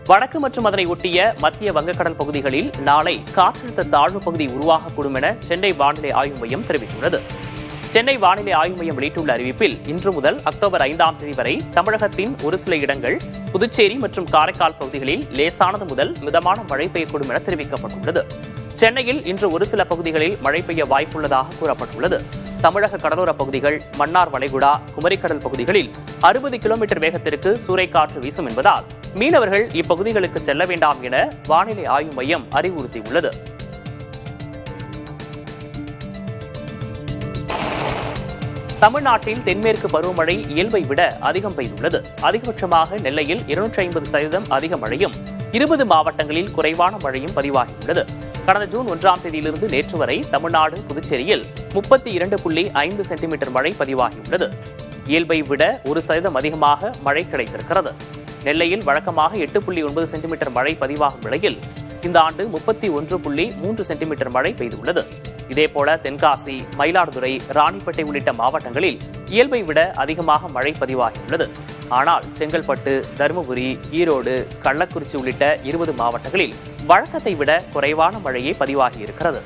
வடக்கு மற்றும் அதனை ஒட்டிய மத்திய வங்கக்கடல் பகுதிகளில் நாளை காற்றழுத்த தாழ்வு பகுதி உருவாகக்கூடும் என சென்னை வானிலை ஆய்வு மையம் தெரிவித்துள்ளது. சென்னை வானிலை ஆய்வு மையம் வெளியிட்டுள்ள அறிவிப்பில் இன்று முதல் அக்டோபர் 5ஆம் தேதி வரை தமிழகத்தின் ஒரு சில இடங்கள், புதுச்சேரி மற்றும் காரைக்கால் பகுதிகளில் லேசானது முதல் மிதமான மழை பெய்யக்கூடும் என தெரிவிக்கப்பட்டுள்ளது. சென்னையில் இன்று ஒரு சில பகுதிகளில் மழை பெய்ய வாய்ப்புள்ளதாக கூறப்பட்டுள்ளது. தமிழக கடலோர பகுதிகள், மன்னார் வளைகுடா, குமரிக்கடல் பகுதிகளில் 60 கிலோமீட்டர் வேகத்திற்கு சூறைக்காற்று வீசும் என்பதால் மீனவர்கள் இப்பகுதிகளுக்கு செல்ல வேண்டாம் என வானிலை ஆய்வு மையம் அறிவுறுத்தியுள்ளது. தமிழ்நாட்டில் தென்மேற்கு பருவமழை இயல்பை விட அதிகம் பெய்துள்ளது. அதிகபட்சமாக நெல்லையில் 250% அதிக மழையும் 20 மாவட்டங்களில் குறைவான மழையும் பதிவாகியுள்ளது. கடந்த ஜூன் 1ஆம் தேதியிலிருந்து நேற்று வரை தமிழ்நாடு, புதுச்சேரியில் 32.5 சென்டிமீட்டர் மழை பதிவாகியுள்ளது. இயல்பை விட 1% அதிகமாக மழை கிடைத்திருக்கிறது. நெல்லையில் வழக்கமாக 8.9 சென்டிமீட்டர் மழை பதிவாகும் நிலையில் இந்த ஆண்டு 31.3 சென்டிமீட்டர் மழை பெய்துள்ளது. இதேபோல தென்காசி, மயிலாடுதுறை, ராணிப்பேட்டை உள்ளிட்ட மாவட்டங்களில் இயல்பை விட அதிகமாக மழை பதிவாகியுள்ளது. ஆனால் செங்கல்பட்டு, தருமபுரி, ஈரோடு, கள்ளக்குறிச்சி உள்ளிட்ட 20 மாவட்டங்களில் வழக்கத்தை விட குறைவான மழையே பதிவாகியிருக்கிறது.